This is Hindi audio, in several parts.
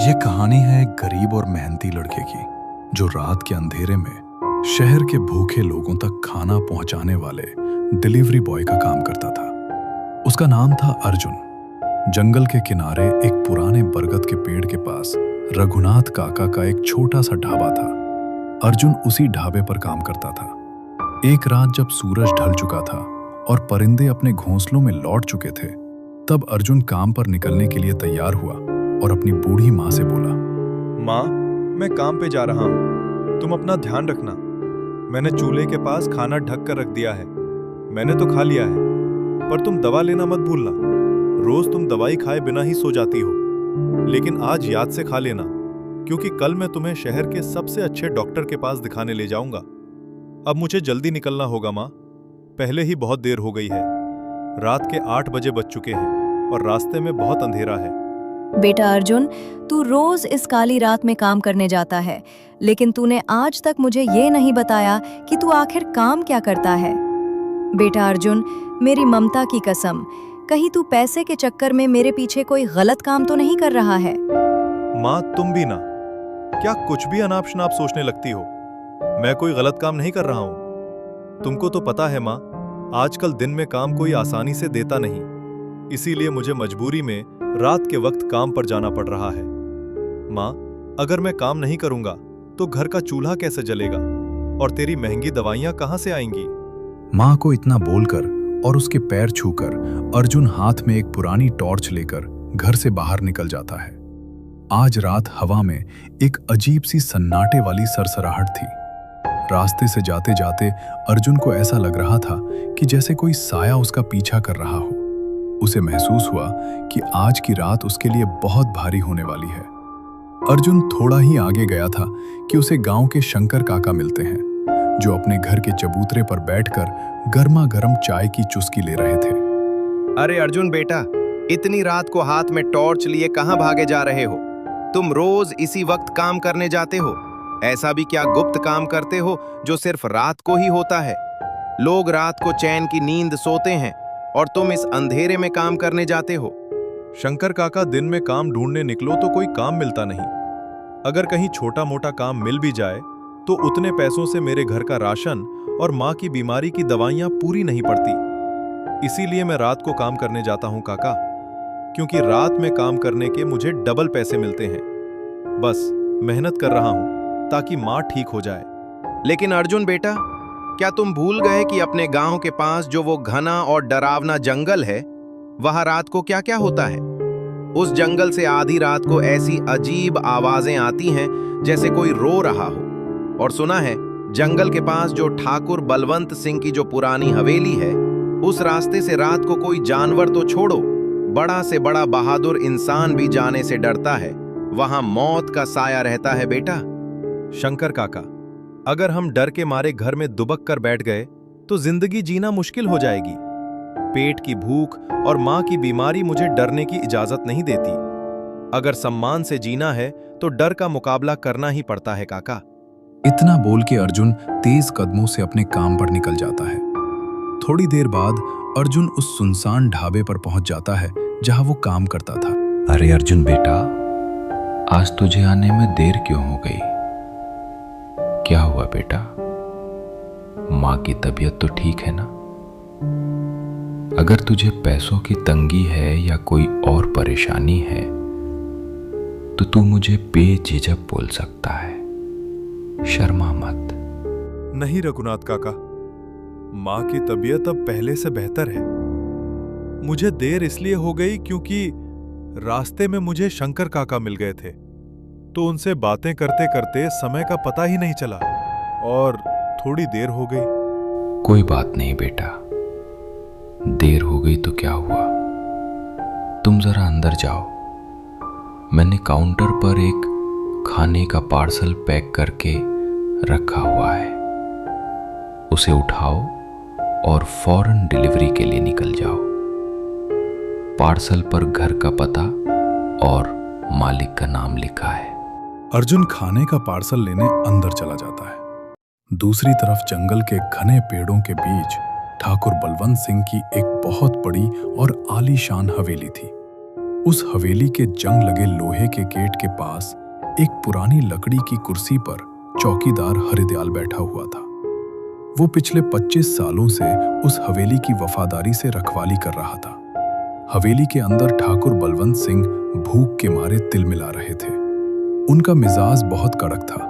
ये कहानी है एक गरीब और मेहनती लड़के की जो रात के अंधेरे में शहर के भूखे लोगों तक खाना पहुंचाने वाले डिलीवरी बॉय का काम करता था। उसका नाम था अर्जुन। जंगल के किनारे एक पुराने बरगद के पेड़ के पास रघुनाथ काका का एक छोटा सा ढाबा था। अर्जुन उसी ढाबे पर काम करता था। एक रात जब सूरज ढल चुका था और परिंदे अपने घोंसलों में लौट चुके थे, तब अर्जुन काम पर निकलने के लिए तैयार हुआ और अपनी बूढ़ी माँ से बोला, माँ, मैं काम पे जा रहा हूँ, तुम अपना ध्यान रखना। मैंने चूल्हे के पास खाना ढक कर रख दिया है। मैंने तो खा लिया है, पर तुम दवा लेना मत भूलना। रोज तुम दवाई खाए बिना ही सो जाती हो, लेकिन आज याद से खा लेना, क्योंकि कल मैं तुम्हें शहर के सबसे अच्छे डॉक्टर के पास दिखाने ले जाऊंगा। अब मुझे जल्दी निकलना होगा माँ, पहले ही बहुत देर हो गई है। रात के 8 बजे बज चुके हैं और रास्ते में बहुत अंधेरा है। बेटा अर्जुन, तू रोज इस काली रात में काम करने जाता है, लेकिन तूने आज तक मुझे ये नहीं बताया कि तू आखिर काम क्या करता है। बेटा अर्जुन, मेरी ममता की कसम, कहीं तू पैसे के चक्कर में मेरे पीछे कोई गलत काम तो नहीं कर रहा है। माँ, तुम भी ना, क्या कुछ भी अनाप शनाप सोचने लगती हो। मैं कोई गलत काम नहीं कर रहा हूँ। तुमको तो पता है माँ, आजकल दिन में काम कोई आसानी से देता नहीं, इसीलिए मुझे मजबूरी में रात के वक्त काम पर जाना पड़ रहा है। माँ, अगर मैं काम नहीं करूंगा तो घर का चूल्हा कैसे जलेगा और तेरी महंगी दवाइयां कहां से आएंगी। माँ को इतना बोलकर और उसके पैर छूकर अर्जुन हाथ में एक पुरानी टॉर्च लेकर घर से बाहर निकल जाता है। आज रात हवा में एक अजीब सी सन्नाटे वाली सरसराहट थी। रास्ते से जाते जाते अर्जुन को ऐसा लग रहा था कि जैसे कोई साया उसका पीछा कर रहा हो। उसे महसूस हुआ कि आज की रात उसके लिए बहुत भारी होने वाली है। अर्जुन थोड़ा ही आगे गया था कि उसे गांव के शंकर काका मिलते हैं, जो अपने घर के चबूतरे पर बैठकर गर्मा गर्म चाय की चुस्की ले रहे थे। अरे अर्जुन बेटा, इतनी रात को हाथ में टॉर्च लिए कहां भागे जा रहे हो? तुम रोज इसी वक्त काम करने जाते हो। ऐसा भी क्या गुप्त काम करते हो जो सिर्फ रात को ही होता है? लोग रात को चैन की नींद सोते हैं और तुम इस अंधेरे में काम करने जाते हो। शंकर काका, दिन में काम ढूंढने निकलो तो कोई काम मिलता नहीं। अगर कहीं छोटा मोटा काम मिल भी जाए तो उतने पैसों से मेरे घर का राशन और माँ की बीमारी की दवाइयाँ पूरी नहीं पड़ती। इसीलिए मैं रात को काम करने जाता हूँ काका, क्योंकि रात में काम करने के मुझे डबल पैसे मिलते हैं। बस मेहनत कर रहा हूँ ताकि माँ ठीक हो जाए। लेकिन अर्जुन बेटा, क्या तुम भूल गए कि अपने गांव के पास जो वो घना और डरावना जंगल है, वहां रात को क्या क्या होता है? उस जंगल से आधी रात को ऐसी अजीब आवाजें आती हैं जैसे कोई रो रहा हो। और सुना है, जंगल के पास जो ठाकुर बलवंत सिंह की जो पुरानी हवेली है, उस रास्ते से रात को कोई जानवर तो छोड़ो, बड़ा से बड़ा बहादुर इंसान भी जाने से डरता है। वहां मौत का साया रहता है बेटा। शंकर काका, अगर हम डर के मारे घर में दुबक कर बैठ गए तो जिंदगी जीना मुश्किल हो जाएगी। पेट की भूख और माँ की बीमारी मुझे डरने की इजाजत नहीं देती। अगर सम्मान से जीना है तो डर का मुकाबला करना ही पड़ता है काका। इतना बोल के अर्जुन तेज कदमों से अपने काम पर निकल जाता है। थोड़ी देर बाद अर्जुन उस सुनसान ढाबे पर पहुंच जाता है जहां वो काम करता था। अरे अर्जुन बेटा, आज तुझे आने में देर क्यों हो गई? क्या हुआ बेटा? माँ की तबीयत तो ठीक है ना? अगर तुझे पैसों की तंगी है या कोई और परेशानी है तो तू मुझे बेझिझक बोल सकता है, शर्मा मत। नहीं रघुनाथ काका, माँ की तबीयत अब पहले से बेहतर है। मुझे देर इसलिए हो गई क्योंकि रास्ते में मुझे शंकर काका मिल गए थे, तो उनसे बातें करते करते समय का पता ही नहीं चला और थोड़ी देर हो गई। कोई बात नहीं बेटा, देर हो गई तो क्या हुआ? तुम जरा अंदर जाओ। मैंने काउंटर पर एक खाने का पार्सल पैक करके रखा हुआ है, उसे उठाओ और फौरन डिलीवरी के लिए निकल जाओ। पार्सल पर घर का पता और मालिक का नाम लिखा है। अर्जुन खाने का पार्सल लेने अंदर चला जाता है। दूसरी तरफ जंगल के घने पेड़ों के बीच ठाकुर बलवंत सिंह की एक बहुत बड़ी और आलीशान हवेली थी। उस हवेली के जंग लगे लोहे के गेट के पास एक पुरानी लकड़ी की कुर्सी पर चौकीदार हरिदयाल बैठा हुआ था। वो पिछले 25 सालों से उस हवेली की वफादारी से रखवाली कर रहा था। हवेली के अंदर ठाकुर बलवंत सिंह भूख के मारे तिलमिला रहे थे। उनका मिजाज बहुत कड़क था।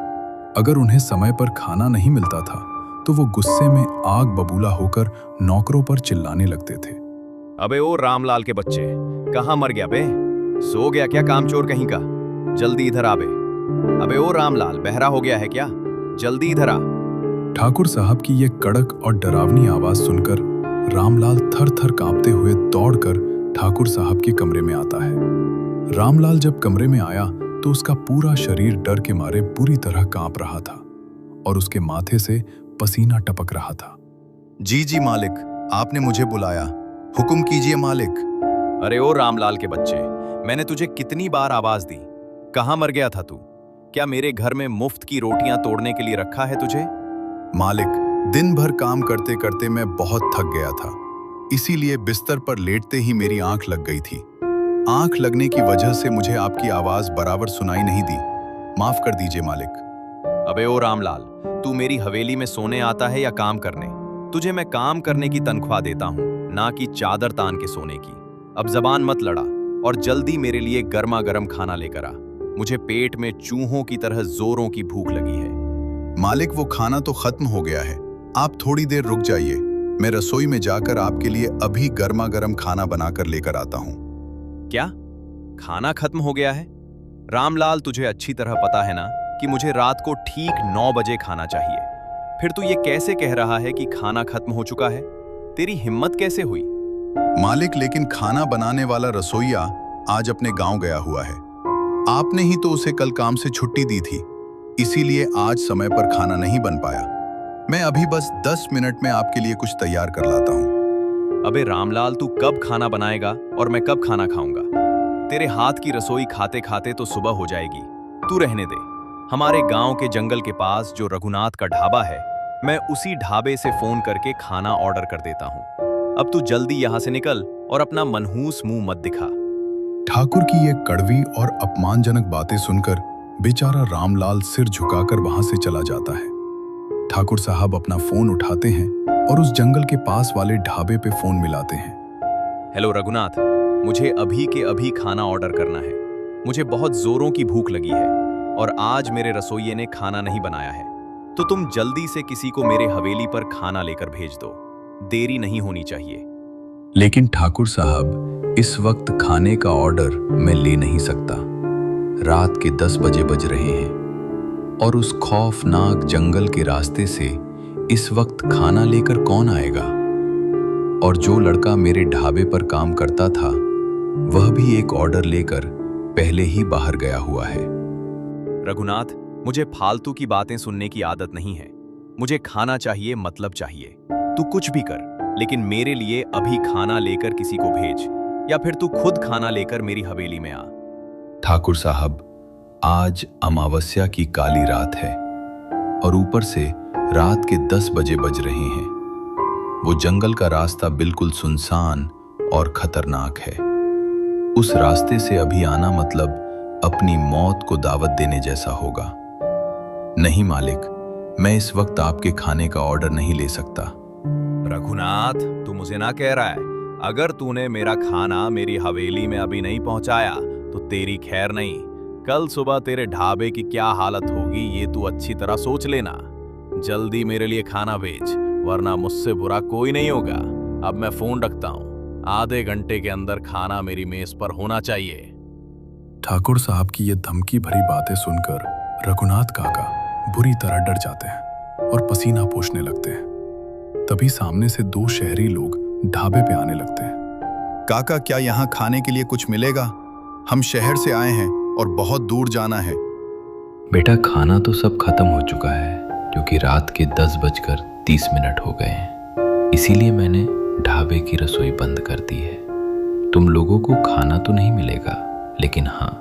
अगर उन्हें समय पर खाना नहीं मिलता था तो वो गुस्से में आग बबूला होकर नौकरों पर चिल्लाने लगते थे। अबे ओ रामलाल के बच्चे, कहाँ मर गया बे? सो गया क्या कामचोर कहीं का? जल्दी इधर आ बे। अबे ओ रामलाल, बहरा हो गया है क्या? जल्दी इधर आ। ठाकुर साहब की ये कड़क और डरावनी आवाज सुनकर रामलाल थर थर कांपते हुए दौड़कर ठाकुर साहब के कमरे में आता है। रामलाल जब कमरे में आया तो उसका पूरा शरीर डर के मारे बुरी तरह कांप रहा था और उसके माथे से पसीना टपक रहा था। जी जी मालिक, आपने मुझे बुलाया, हुक्म कीजिए मालिक। अरे ओ रामलाल के बच्चे, मैंने तुझे कितनी बार आवाज दी? कहाँ मर गया था तू? क्या मेरे घर में मुफ्त की रोटियां तोड़ने के लिए रखा है तुझे? मालिक, दिन भर काम करते करते मैं बहुत थक गया था, इसीलिए बिस्तर पर लेटते ही मेरी आंख लग गई थी। आंख लगने की वजह से मुझे आपकी आवाज बराबर सुनाई नहीं दी। माफ कर दीजिए मालिक। अबे ओ रामलाल, तू मेरी हवेली में सोने आता है या काम करने? तुझे मैं काम करने की तनख्वाह देता हूँ, ना कि चादर तान के सोने की। अब जबान मत लड़ा और जल्दी मेरे लिए गर्मा गर्म खाना लेकर आ। मुझे पेट में चूहों की तरह जोरों की भूख लगी है। मालिक, वो खाना तो खत्म हो गया है, आप थोड़ी देर रुक जाइए। मैं रसोई में जाकर आपके लिए अभी गर्मा गर्म खाना बनाकर लेकर आता हूँ। क्या खाना खत्म हो गया है? रामलाल, तुझे अच्छी तरह पता है ना कि मुझे रात को ठीक 9 बजे खाना चाहिए। फिर तू ये कैसे कह रहा है कि खाना खत्म हो चुका है? तेरी हिम्मत कैसे हुई? मालिक, लेकिन खाना बनाने वाला रसोइया आज अपने गांव गया हुआ है। आपने ही तो उसे कल काम से छुट्टी दी थी, इसीलिए आज समय पर खाना नहीं बन पाया। मैं अभी बस 10 मिनट में आपके लिए कुछ तैयार कर लाता हूँ। अबे रामलाल, तू कब खाना बनाएगा और मैं कब खाना खाऊंगा? तेरे हाथ की रसोई खाते खाते तो सुबह हो जाएगी। तू रहने दे। हमारे गांव के जंगल के पास जो रघुनाथ का ढाबा है, मैं उसी ढाबे से फोन करके खाना ऑर्डर कर देता हूँ। अब तू जल्दी यहाँ से निकल और अपना मनहूस मुंह मत दिखा। ठाकुर की ये कड़वी और अपमानजनक बातें सुनकर बेचारा रामलाल सिर झुकाकर वहां से चला जाता है। ठाकुर साहब अपना फोन उठाते हैं और उस जंगल के पास वाले ढाबे पे फोन मिलाते हैं। हेलो रघुनाथ, मुझे अभी के अभी खाना ऑर्डर करना है। मुझे बहुत जोरों की भूख लगी है और आज मेरे रसोइये ने खाना नहीं बनाया है, तो तुम जल्दी से किसी को मेरे हवेली पर खाना लेकर भेज दो। देरी नहीं होनी चाहिए। लेकिन ठाकुर साहब, इस वक्त खाने का ऑर्डर मैं ले नहीं सकता। रात के 10 बजे बज रहे हैं और उस खौफनाक जंगल के रास्ते से इस वक्त खाना लेकर कौन आएगा? और जो लड़का मेरे ढाबे पर काम करता था, वह भी एक ऑर्डर लेकर पहले ही बाहर गया हुआ है। रघुनाथ, मुझे फालतू की बातें सुनने की आदत नहीं है। मुझे खाना चाहिए, मतलब चाहिए। तू कुछ भी कर, लेकिन मेरे लिए अभी खाना लेकर किसी को भेज, या फिर तू खुद खाना लेकर मेरी हवेली में आ। ठाकुर साहब, आज अमावस्या की काली रात है और ऊपर से रात के 10 बजे बज रहे हैं। वो जंगल का रास्ता बिल्कुल सुनसान और खतरनाक है। उस रास्ते से अभी आना मतलब अपनी मौत को दावत देने जैसा होगा। नहीं मालिक, मैं इस वक्त आपके खाने का ऑर्डर नहीं ले सकता। रघुनाथ, तू मुझे ना कह रहा है? अगर तूने मेरा खाना मेरी हवेली में अभी नहीं पहुंचाया तो तेरी खैर नहीं। कल सुबह तेरे ढाबे की क्या हालत होगी ये तू अच्छी तरह सोच लेना। जल्दी मेरे लिए खाना भेज, वरना मुझसे बुरा कोई नहीं होगा। अब मैं फोन रखता हूँ। आधे घंटे के अंदर खाना मेरी मेज पर होना चाहिए। ठाकुर साहब की ये धमकी भरी बातें सुनकर रघुनाथ काका बुरी तरह डर जाते हैं और पसीना पोंछने लगते हैं। तभी सामने से 2 शहरी लोग ढाबे पे आने लगते हैं। काका, क्या यहाँ खाने के लिए कुछ मिलेगा? हम शहर से आए हैं और बहुत दूर जाना है। बेटा, खाना तो सब खत्म हो चुका है, क्योंकि रात के 10:30 हो गए हैं। इसीलिए मैंने ढाबे की रसोई बंद कर दी है। तुम लोगों को खाना तो नहीं मिलेगा, लेकिन हाँ,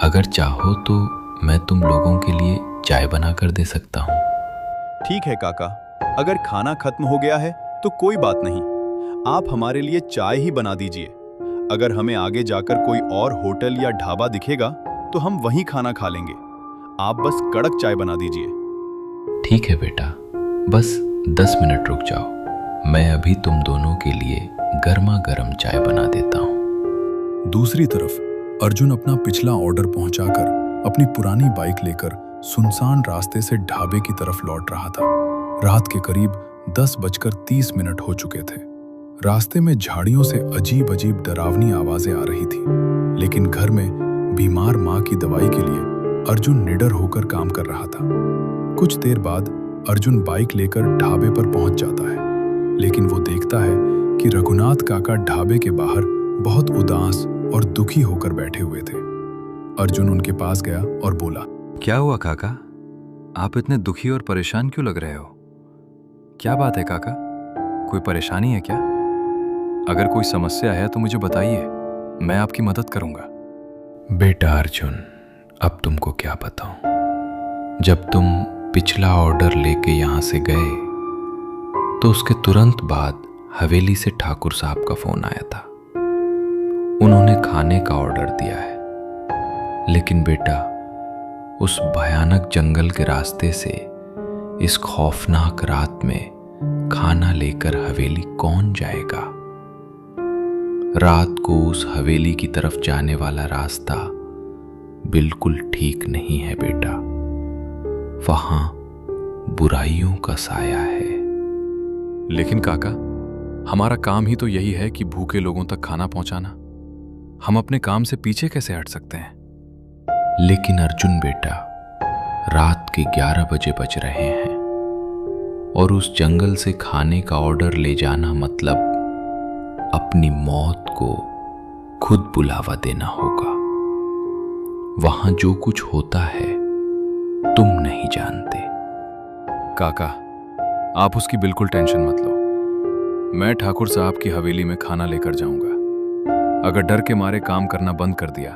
अगर चाहो तो मैं तुम लोगों के लिए चाय बना कर दे सकता हूँ। ठीक है काका, अगर खाना खत्म हो गया है तो कोई बात नहीं, आप हमारे लिए चाय ही बना दीजिए। अगर हमें आगे जाकर कोई और होटल या ढाबा दिखेगा तो हम वहीं खाना खा लेंगे। आप बस कड़क चाय बना दीजिए। ठीक है बेटा, बस 10 मिनट रुक जाओ, मैं अभी तुम दोनों के लिए गर्मा गर्म चाय बना देता हूँ। दूसरी तरफ अर्जुन अपना पिछला ऑर्डर पहुंचाकर अपनी पुरानी बाइक लेकर सुनसान रास्ते से ढाबे की तरफ लौट रहा था। रात के करीब 10:30 हो चुके थे। रास्ते में झाड़ियों से अजीब अजीब डरावनी आवाजें आ रही थी, लेकिन घर में बीमार माँ की दवाई के लिए अर्जुन निडर होकर काम कर रहा था। कुछ देर बाद अर्जुन बाइक लेकर ढाबे पर पहुंच जाता है, लेकिन वो देखता है कि रघुनाथ काका ढाबे के बाहर बहुत उदास और दुखी होकर बैठे हुए थे। अर्जुन उनके पास गया और बोला, क्या हुआ काका? आप इतने दुखी और परेशान क्यों लग रहे हो? क्या बात है काका? कोई परेशानी है क्या? अगर कोई समस्या है तो मुझे बताइए, मैं आपकी मदद करूंगा। बेटा अर्जुन, अब तुमको क्या बताऊं? जब तुम पिछला ऑर्डर लेके यहाँ से गए तो उसके तुरंत बाद हवेली से ठाकुर साहब का फोन आया था। उन्होंने खाने का ऑर्डर दिया है, लेकिन बेटा उस भयानक जंगल के रास्ते से इस खौफनाक रात में खाना लेकर हवेली कौन जाएगा? रात को उस हवेली की तरफ जाने वाला रास्ता बिल्कुल ठीक नहीं है बेटा, वहां बुराइयों का साया है। लेकिन काका, हमारा काम ही तो यही है कि भूखे लोगों तक खाना पहुंचाना। हम अपने काम से पीछे कैसे हट सकते हैं? लेकिन अर्जुन बेटा, रात के 11 बजे बज रहे हैं और उस जंगल से खाने का ऑर्डर ले जाना मतलब अपनी मौत को खुद बुलावा देना होगा। वहां जो कुछ होता है तुम नहीं जानते। काका, आप उसकी बिल्कुल टेंशन मत लो। मैं ठाकुर साहब की हवेली में खाना लेकर जाऊंगा। अगर डर के मारे काम करना बंद कर दिया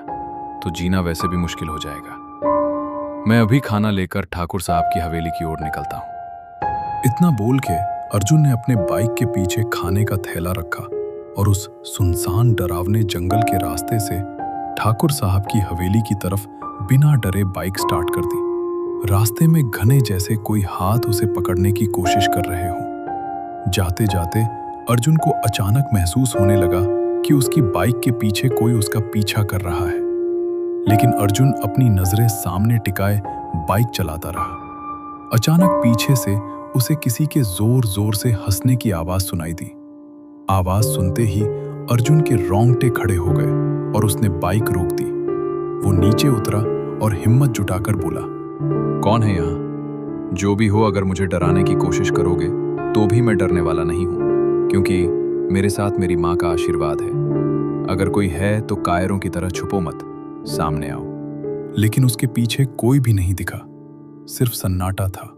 तो जीना वैसे भी मुश्किल हो जाएगा। मैं अभी खाना लेकर ठाकुर साहब की हवेली की ओर निकलता हूं। इतना बोल के अर्जुन ने अपने बाइक के पीछे खाने का थैला रखा और उस सुनसान डरावने जंगल के रास्ते से ठाकुर साहब की हवेली की तरफ बिना डरे बाइक स्टार्ट कर दी। रास्ते में घने जैसे कोई हाथ उसे पकड़ने की कोशिश कर रहे हों। जाते जाते अर्जुन को अचानक महसूस होने लगा कि उसकी बाइक के पीछे कोई उसका पीछा कर रहा है, लेकिन अर्जुन अपनी नजरें सामने टिकाए बाइक चलाता रहा। अचानक पीछे से उसे किसी के जोर जोर से हंसने की आवाज सुनाई दी। आवाज सुनते ही अर्जुन के रोंगटे खड़े हो गए और उसने बाइक रोक दी। वो नीचे उतरा और हिम्मत जुटाकर बोला, कौन है यहाँ? जो भी हो, अगर मुझे डराने की कोशिश करोगे तो भी मैं डरने वाला नहीं हूं, क्योंकि मेरे साथ मेरी माँ का आशीर्वाद है। अगर कोई है तो कायरों की तरह छुपो मत, सामने आओ। लेकिन उसके पीछे कोई भी नहीं दिखा, सिर्फ सन्नाटा था।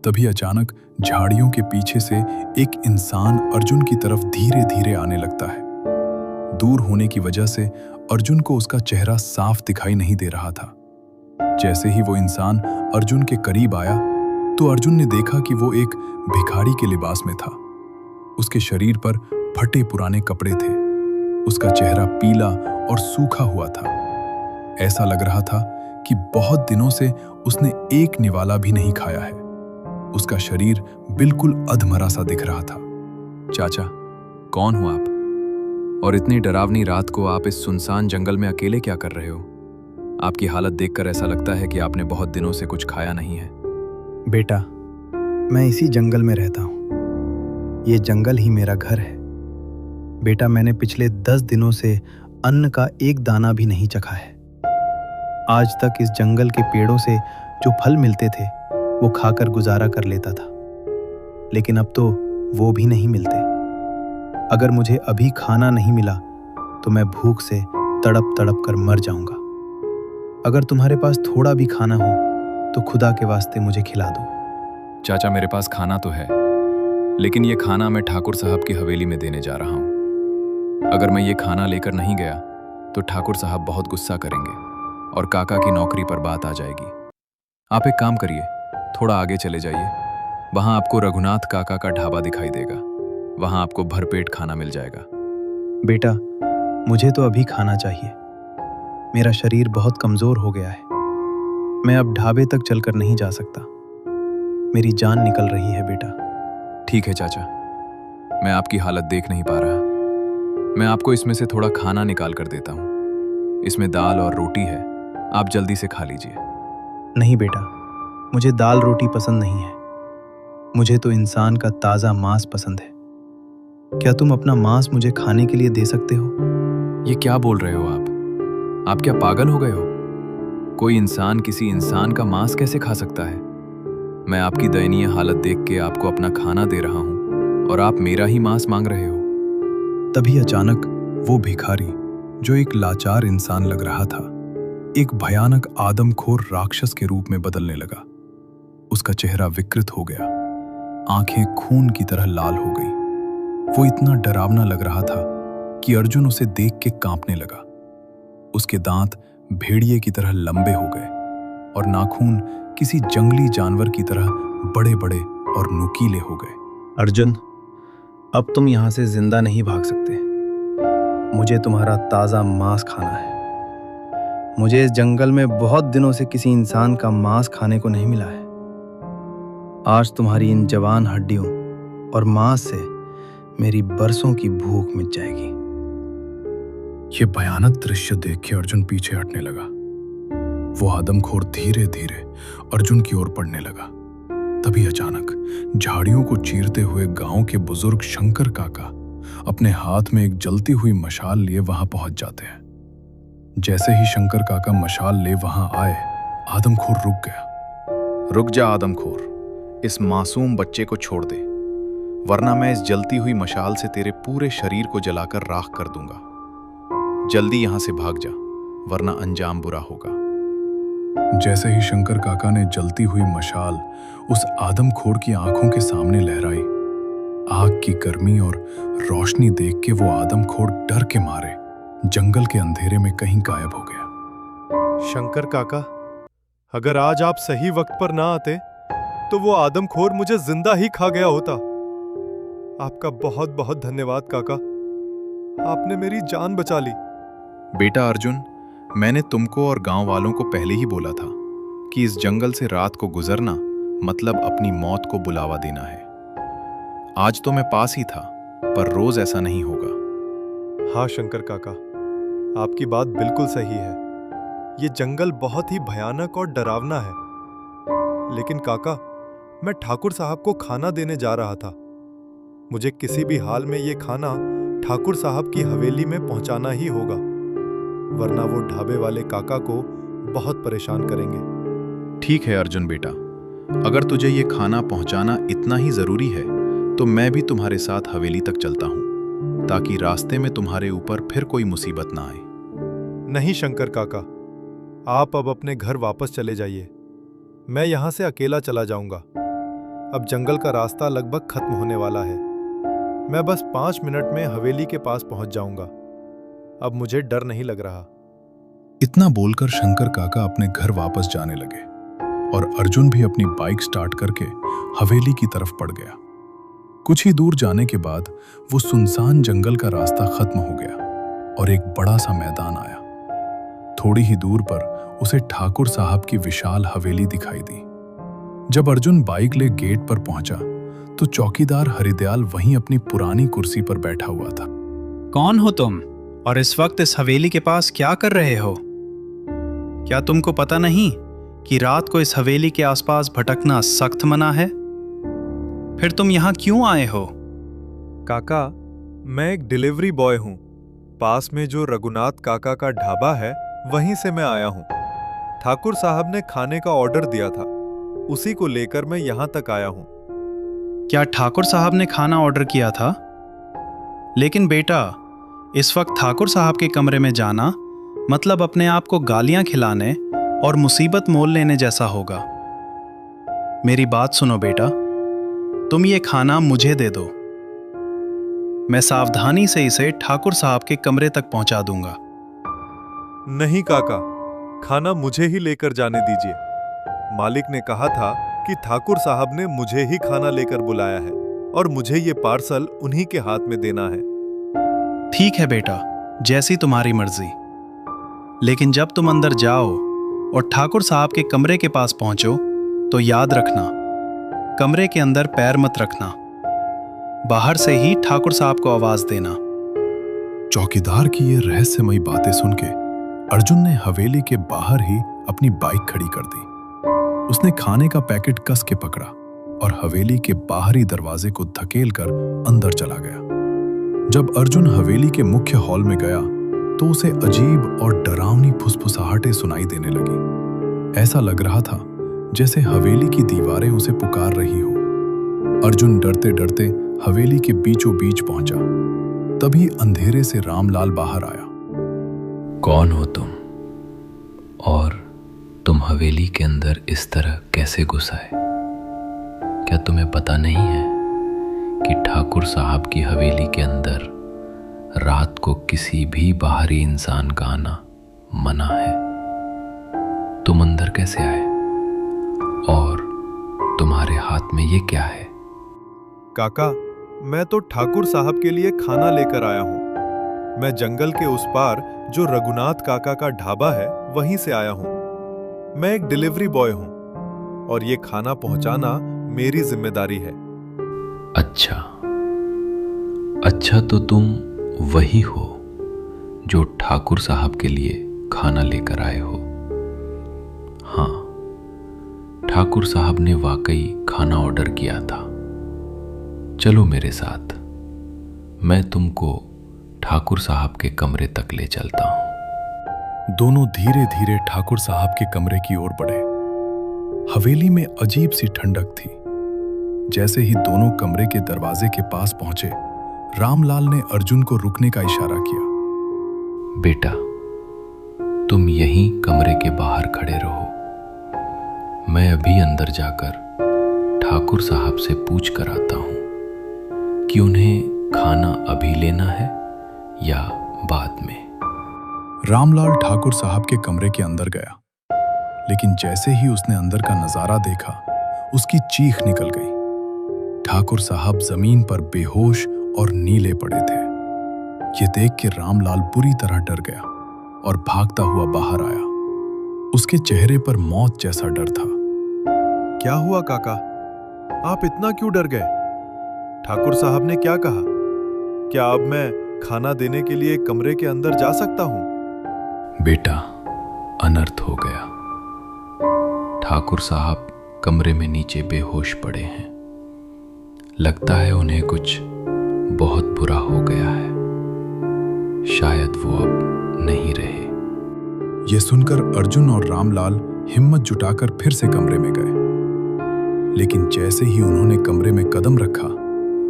तभी अचानक झाड़ियों के पीछे से एक इंसान अर्जुन की तरफ धीरे धीरे आने लगता है। दूर होने की वजह से अर्जुन को उसका चेहरा साफ दिखाई नहीं दे रहा था। जैसे ही वो इंसान अर्जुन के करीब आया तो अर्जुन ने देखा कि वो एक भिखारी के लिबास में था। उसके शरीर पर फटे पुराने कपड़े थे। उसका चेहरा पीला और सूखा हुआ था। ऐसा लग रहा था कि बहुत दिनों से उसने एक निवाला भी नहीं खाया है। उसका शरीर बिल्कुल अधमरा सा दिख रहा था। चाचा, कौन हो आप? और इतनी डरावनी रात को आप इस सुनसान जंगल में अकेले क्या कर रहे हो? आपकी हालत देखकर ऐसा लगता है कि आपने बहुत दिनों से कुछ खाया नहीं है। बेटा, मैं इसी जंगल में रहता हूँ। ये जंगल ही मेरा घर है। बेटा, मैंने पिछले 10 दिनों से अन्न का एक दाना भी नहीं चखा है। आज तक इस जंगल के पेड़ों से जो फल मिलते थे वो खाकर गुजारा कर लेता था, लेकिन अब तो वो भी नहीं मिलते। अगर मुझे अभी खाना नहीं मिला तो मैं भूख से तड़प तड़प कर मर जाऊंगा। अगर तुम्हारे पास थोड़ा भी खाना हो तो खुदा के वास्ते मुझे खिला दो। चाचा, मेरे पास खाना तो है, लेकिन ये खाना मैं ठाकुर साहब की हवेली में देने जा रहा हूँ। अगर मैं ये खाना लेकर नहीं गया तो ठाकुर साहब बहुत गुस्सा करेंगे और काका की नौकरी पर बात आ जाएगी। आप एक काम करिए, थोड़ा आगे चले जाइए। वहां आपको रघुनाथ काका का ढाबा दिखाई देगा। वहां आपको भरपेट खाना मिल जाएगा। बेटा, मुझे तो अभी खाना चाहिए। मेरा शरीर बहुत कमजोर हो गया है। मैं अब ढाबे तक चलकर नहीं जा सकता। मेरी जान निकल रही है बेटा। ठीक है चाचा, मैं आपकी हालत देख नहीं पा रहा। मैं आपको इसमें से थोड़ा खाना निकाल कर देता हूँ। इसमें दाल और रोटी है, आप जल्दी से खा लीजिए। नहीं बेटा, मुझे दाल रोटी पसंद नहीं है। मुझे तो इंसान का ताज़ा मांस पसंद है। क्या तुम अपना मांस मुझे खाने के लिए दे सकते हो? ये क्या बोल रहे हो आप? आप क्या पागल हो गए हो? कोई इंसान किसी इंसान का मांस कैसे खा सकता है? मैं आपकी दयनीय हालत देख के आपको अपना खाना दे रहा हूँ और आप मेरा ही मांस मांग रहे हो। तभी अचानक वो भिखारी, जो एक लाचार इंसान लग रहा था, एक भयानक आदमखोर राक्षस के रूप में बदलने लगा। उसका चेहरा विकृत हो गया, आंखें खून की तरह लाल हो गई। वो इतना डरावना लग रहा था कि अर्जुन उसे देख के कांपने लगा। उसके दांत भेड़िए की तरह लंबे हो गए और नाखून किसी जंगली जानवर की तरह बड़े बड़े और नुकीले हो गए। अर्जुन, अब तुम यहां से जिंदा नहीं भाग सकते। मुझे तुम्हारा ताज़ा मांस खाना है। मुझे इस जंगल में बहुत दिनों से किसी इंसान का मांस खाने को नहीं मिला है। आज तुम्हारी इन जवान हड्डियों और मांस से मेरी बरसों की भूख मिट जाएगी। ये भयानक दृश्य देख के अर्जुन पीछे हटने लगा। वो आदमखोर धीरे धीरे अर्जुन की ओर बढ़ने लगा। तभी अचानक झाड़ियों को चीरते हुए गांव के बुजुर्ग शंकर काका अपने हाथ में एक जलती हुई मशाल लिए वहां पहुंच जाते हैं। जैसे ही शंकर काका मशाल ले वहां आए, आदमखोर रुक गया। रुक जा आदमखोर, इस मासूम बच्चे को छोड़ दे, वरना मैं इस जलती हुई मशाल से तेरे पूरे शरीर को जलाकर राख कर दूंगा। जल्दी यहां से भाग जा, वरना अंजाम बुरा होगा। जैसे ही शंकर काका ने जलती हुई मशाल उस आदमखोर की आंखों के सामने लहराई, आग की गर्मी और रोशनी देख के वो आदमखोर डर के मारे जंगल के अंधेरे में कहीं गायब हो गया। शंकर काका, अगर आज आप सही वक्त पर ना आते तो वो आदमखोर मुझे जिंदा ही खा गया होता। आपका बहुत बहुत धन्यवाद काका, आपने मेरी जान बचा ली। बेटा अर्जुन, मैंने तुमको और गांव वालों को पहले ही बोला था कि इस जंगल से रात को गुजरना मतलब अपनी मौत को बुलावा देना है। आज तो मैं पास ही था, पर रोज ऐसा नहीं होगा। हाँ शंकर काका, आपकी बात बिल्कुल सही है। ये जंगल बहुत ही भयानक और डरावना है। लेकिन काका, मैं ठाकुर साहब को खाना देने जा रहा था। मुझे किसी भी हाल में ये खाना ठाकुर साहब की हवेली में पहुंचाना ही होगा, वरना वो ढाबे वाले काका को बहुत परेशान करेंगे। ठीक है अर्जुन बेटा, अगर तुझे ये खाना पहुंचाना इतना ही जरूरी है तो मैं भी तुम्हारे साथ हवेली तक चलता हूं, ताकि रास्ते में तुम्हारे ऊपर फिर कोई मुसीबत ना आए। नहीं शंकर काका, आप अब अपने घर वापस चले जाइए। मैं यहां से अकेला चला जाऊंगा। अब जंगल का रास्ता लगभग खत्म होने वाला है। मैं बस 5 मिनट में हवेली के पास पहुंच जाऊंगा। अब मुझे डर नहीं लग रहा। इतना बोलकर शंकर काका अपने घर वापस जाने लगे और अर्जुन भी अपनी बाइक स्टार्ट करके हवेली की तरफ बढ़ गया। कुछ ही दूर जाने के बाद वो सुनसान जंगल का रास्ता खत्म हो गया और एक बड़ा सा मैदान आया। थोड़ी ही दूर पर उसे ठाकुर साहब की विशाल हवेली दिखाई दी। जब अर्जुन बाइक ले गेट पर पहुंचा तो चौकीदार हरिदयाल वहीं अपनी पुरानी कुर्सी पर बैठा हुआ था। कौन हो तुम और इस वक्त इस हवेली के पास क्या कर रहे हो? क्या तुमको पता नहीं कि रात को इस हवेली के आसपास भटकना सख्त मना है? फिर तुम यहाँ क्यों आए हो? काका, मैं एक डिलीवरी बॉय हूँ। पास में जो रघुनाथ काका का ढाबा है, वहीं से मैं आया हूँ। ठाकुर साहब ने खाने का ऑर्डर दिया था, उसी को लेकर मैं यहाँ तक आया हूँ। क्या ठाकुर साहब ने खाना ऑर्डर किया था? लेकिन बेटा, इस वक्त ठाकुर साहब के कमरे में जाना मतलब अपने आप को गालियां खिलाने और मुसीबत मोल लेने जैसा होगा। मेरी बात सुनो बेटा, तुम ये खाना मुझे दे दो। मैं सावधानी से इसे ठाकुर साहब के कमरे तक पहुंचा दूंगा। नहीं काका, खाना मुझे ही लेकर जाने दीजिए। मालिक ने कहा था कि ठाकुर साहब ने मुझे ही खाना लेकर बुलाया है और मुझे ये पार्सल उन्हीं के हाथ में देना है। ठीक है बेटा, जैसी तुम्हारी मर्जी। लेकिन जब तुम अंदर जाओ और ठाकुर साहब के कमरे के पास पहुंचो तो याद रखना, कमरे के अंदर पैर मत रखना। बाहर से ही ठाकुर साहब को आवाज देना। चौकीदार की ये रहस्यमयी बातें सुन के अर्जुन ने हवेली के बाहर ही अपनी बाइक खड़ी कर दी। उसने खाने का पैकेट कस के पकड़ा और हवेली के बाहरी दरवाजे को धकेल कर अंदर चला गया। जब अर्जुन हवेली के मुख्य हॉल में गया तो उसे अजीब और डरावनी फुसफुसाहटें सुनाई देने लगी। ऐसा लग रहा था जैसे हवेली की दीवारें उसे पुकार रही हो। अर्जुन डरते डरते हवेली के बीचों बीच पहुंचा। तभी अंधेरे से रामलाल बाहर आया। कौन हो तुम? और तुम हवेली के अंदर इस तरह कैसे घुस आए? क्या तुम्हें पता नहीं है कि ठाकुर साहब की हवेली के अंदर रात को किसी भी बाहरी इंसान का आना मना है? तुम अंदर कैसे आए? और तुम्हारे हाथ में ये क्या है? काका, मैं तो ठाकुर साहब के लिए खाना लेकर आया हूँ। मैं जंगल के उस पार जो रघुनाथ काका का ढाबा है वहीं से आया हूँ। मैं एक डिलीवरी बॉय हूँ और ये खाना पहुंचाना मेरी जिम्मेदारी है। अच्छा तो तुम वही हो जो ठाकुर साहब के लिए खाना लेकर आए हो। हाँ, ठाकुर साहब ने वाकई खाना ऑर्डर किया था। चलो मेरे साथ, मैं तुमको ठाकुर साहब के कमरे तक ले चलता हूं। दोनों धीरे धीरे ठाकुर साहब के कमरे की ओर बढ़े। हवेली में अजीब सी ठंडक थी। जैसे ही दोनों कमरे के दरवाजे के पास पहुंचे, रामलाल ने अर्जुन को रुकने का इशारा किया। बेटा, तुम यहीं कमरे के बाहर खड़े रहो। मैं अभी अंदर जाकर ठाकुर साहब से पूछ कर आता हूं कि उन्हें खाना अभी लेना है या बाद में। रामलाल ठाकुर साहब के कमरे के अंदर गया, लेकिन जैसे ही उसने अंदर का नजारा देखा, उसकी चीख निकल गई। ठाकुर साहब जमीन पर बेहोश और नीले पड़े थे। ये देख के रामलाल बुरी तरह डर गया और भागता हुआ बाहर आया। उसके चेहरे पर मौत जैसा डर था। क्या हुआ काका? आप इतना क्यों डर गए? ठाकुर साहब ने क्या कहा? क्या अब मैं खाना देने के लिए कमरे के अंदर जा सकता हूं? बेटा, अनर्थ हो गया। ठाकुर साहब कमरे में नीचे बेहोश पड़े हैं। लगता है उन्हें कुछ बहुत बुरा हो गया है। शायद वो अब नहीं रहे। ये सुनकर अर्जुन और रामलाल हिम्मत जुटाकर फिर से कमरे में गए। लेकिन जैसे ही उन्होंने कमरे में कदम रखा,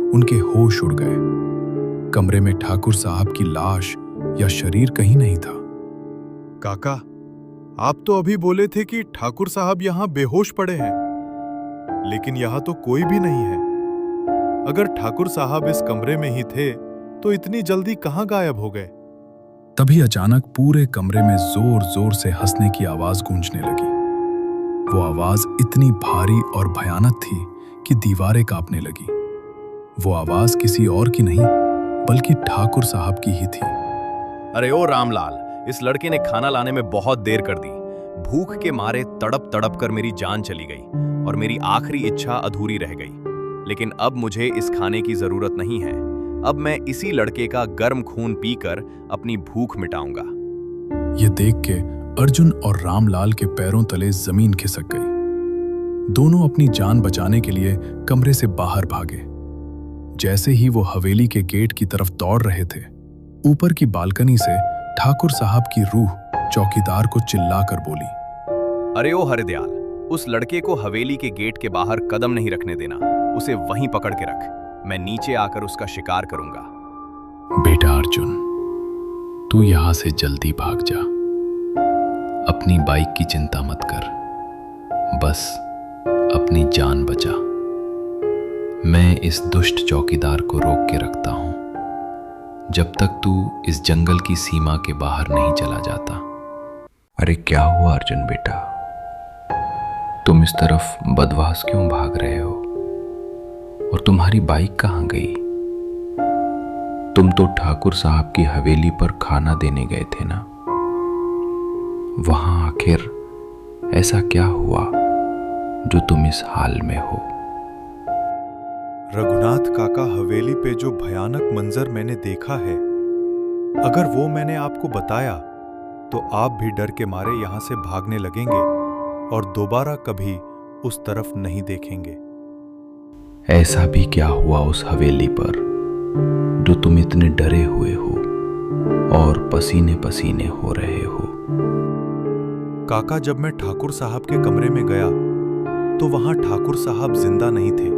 उनके होश उड़ गए। कमरे में ठाकुर साहब की लाश या शरीर कहीं नहीं था। काका, आप तो अभी बोले थे कि ठाकुर साहब यहां बेहोश पड़े हैं, लेकिन यहां तो कोई भी नहीं है। अगर ठाकुर साहब इस कमरे में ही थे तो इतनी जल्दी कहां गायब हो गए? तभी अचानक पूरे कमरे में जोर जोर से हंसने की आवाज गूंजने लगी। वो आवाज इतनी भारी और भयानक थी कि दीवारें कांपने लगी। वो आवाज किसी और की नहीं बल्कि ठाकुर साहब की ही थी। अरे ओ रामलाल, इस लड़के ने खाना लाने में बहुत देर कर दी। भूख के मारे तड़प तड़प कर मेरी जान चली गई और मेरी आखिरी इच्छा अधूरी रह गई। लेकिन अब मुझे इस खाने की जरूरत नहीं है। अब मैं इसी लड़के का गर्म खून पीकर अपनी भूख मिटाऊंगा। ये देख के अर्जुन और रामलाल के पैरों तले जमीन खिसक गई। दोनों अपनी जान बचाने के लिए कमरे से बाहर भागे। जैसे ही वो हवेली के गेट की तरफ दौड़ रहे थे, ऊपर की बालकनी से ठाकुर साहब की रूह चौकीदार को चिल्लाकर बोली, अरे ओ हरदयाल, उस लड़के को हवेली के गेट के बाहर कदम नहीं रखने देना। उसे वहीं पकड़ के रख। मैं नीचे आकर उसका शिकार करूंगा। बेटा अर्जुन, तू यहां से जल्दी भाग जा। अपनी बाइक की चिंता मत कर, बस अपनी जान बचा। मैं इस दुष्ट चौकीदार को रोक के रखता हूं जब तक तू इस जंगल की सीमा के बाहर नहीं चला जाता। अरे क्या हुआ अर्जुन बेटा, तुम इस तरफ बदवास क्यों भाग रहे हो? और तुम्हारी बाइक कहाँ गई? तुम तो ठाकुर साहब की हवेली पर खाना देने गए थे ना? वहां आखिर ऐसा क्या हुआ जो तुम इस हाल में हो? रघुनाथ काका, हवेली पे जो भयानक मंजर मैंने देखा है, अगर वो मैंने आपको बताया तो आप भी डर के मारे यहां से भागने लगेंगे और दोबारा कभी उस तरफ नहीं देखेंगे। ऐसा भी क्या हुआ उस हवेली पर जो तुम इतने डरे हुए हो और पसीने पसीने हो रहे हो? काका, जब मैं ठाकुर साहब के कमरे में गया तो वहां ठाकुर साहब जिंदा नहीं थे,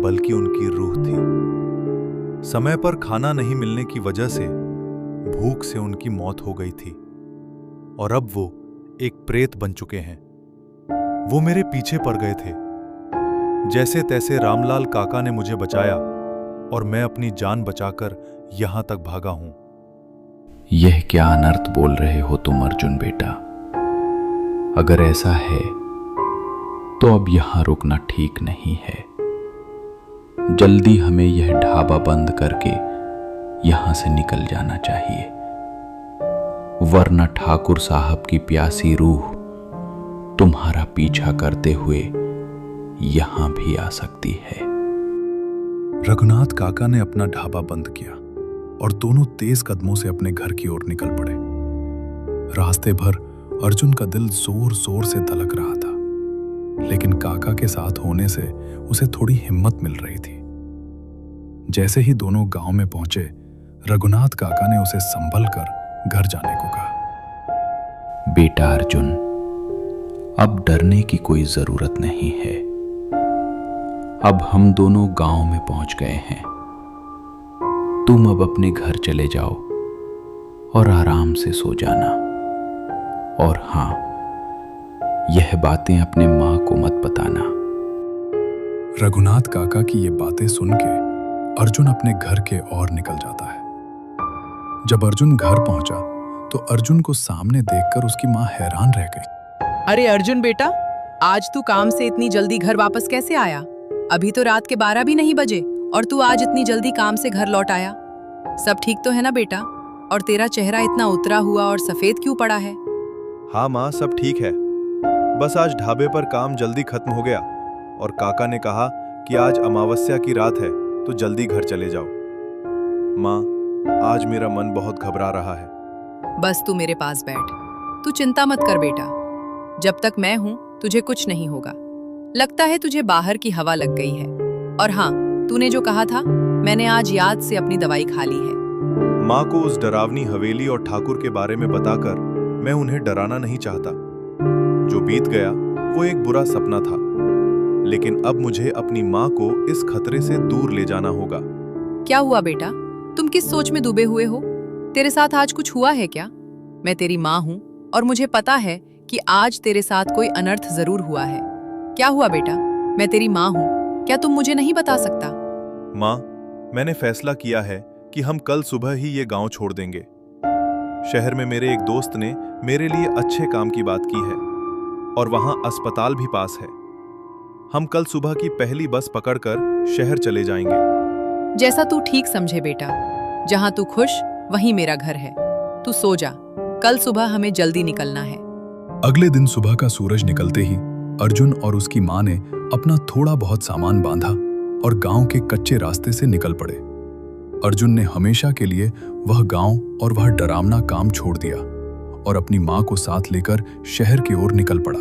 बल्कि उनकी रूह थी। समय पर खाना नहीं मिलने की वजह से भूख से उनकी मौत हो गई थी और अब वो एक प्रेत बन चुके हैं। वो मेरे पीछे पड़ गए थे। जैसे तैसे रामलाल काका ने मुझे बचाया और मैं अपनी जान बचाकर यहां तक भागा हूं। यह क्या अनर्थ बोल रहे हो तुम अर्जुन बेटा? अगर ऐसा है तो अब यहां रुकना ठीक नहीं है। जल्दी हमें यह ढाबा बंद करके यहां से निकल जाना चाहिए, वरना ठाकुर साहब की प्यासी रूह तुम्हारा पीछा करते हुए यहां भी आ सकती है। रघुनाथ काका ने अपना ढाबा बंद किया और दोनों तेज कदमों से अपने घर की ओर निकल पड़े। रास्ते भर अर्जुन का दिल जोर जोर से धड़क रहा था, लेकिन काका के साथ होने से उसे थोड़ी हिम्मत मिल रही थी। जैसे ही दोनों गांव में पहुंचे, रघुनाथ काका ने उसे संभल कर घर जाने को कहा। बेटा अर्जुन, अब डरने की कोई जरूरत नहीं है। अब हम दोनों गांव में पहुंच गए हैं। तुम अब अपने घर चले जाओ और आराम से सो जाना। और हां, यह बातें अपने मां को मत बताना। रघुनाथ काका की ये बातें सुन के अर्जुन अपने घर के ओर निकल जाता है। जब अर्जुन घर पहुंचा तो अर्जुन को सामने देखकर उसकी मां हैरान रह गई। अरे अर्जुन बेटा, आज तू काम से इतनी जल्दी घर वापस कैसे आया? अभी तो रात के 12 भी नहीं बजे और तू आज इतनी जल्दी काम से घर लौट आया। सब ठीक तो है ना बेटा? और तेरा चेहरा इतना उतरा हुआ और सफेद क्यों पड़ा है? हाँ माँ, सब ठीक है। बस आज ढाबे पर काम जल्दी खत्म हो गया और काका ने कहा कि आज अमावस्या की रात है तो जल्दी घर चले जाओ। माँ, आज मेरा मन बहुत घबरा रहा है। बस तू मेरे पास बैठ। तू चिंता मत कर बेटा। जब तक मैं हूं तुझे कुछ नहीं होगा। लगता है तुझे बाहर की हवा लग गई है। और हाँ, तूने जो कहा था, मैंने आज याद से अपनी दवाई खा ली है। माँ को उस डरावनी हवेली और ठाकुर के बारे में बताकर मैं उन्हें डराना नहीं चाहता। जो बीत गया वो एक बुरा सपना था, लेकिन अब मुझे अपनी माँ को इस खतरे से दूर ले जाना होगा। क्या हुआ बेटा? तुम किस सोच में डूबे हुए हो? तेरे साथ आज कुछ हुआ है क्या? मैं तेरी माँ हूँ और मुझे पता है कि आज तेरे साथ कोई अनर्थ जरूर हुआ है। क्या हुआ बेटा? मैं तेरी माँ हूँ, क्या तुम मुझे नहीं बता सकता? माँ, मैंने फैसला किया है कि हम कल सुबह ही ये गांव छोड़ देंगे। शहर में मेरे एक दोस्त ने मेरे लिए अच्छे काम की बात की है और वहां अस्पताल भी पास है। हम कल सुबह की पहली बस पकड़कर शहर चले जाएंगे। जैसा तू ठीक समझे बेटा। जहां तू खुश वहीं मेरा घर है। तू सो जा। कल सुबह हमें जल्दी निकलना है। अगले दिन सुबह का सूरज निकलते ही अर्जुन और उसकी मां ने अपना थोड़ा बहुत सामान बांधा और गांव के कच्चे रास्ते से निकल पड़े। अर्जुन ने हमेशा के लिए वह गांव और वह डरावना काम छोड़ दिया और अपनी मां को साथ लेकर शहर की ओर निकल पड़ा।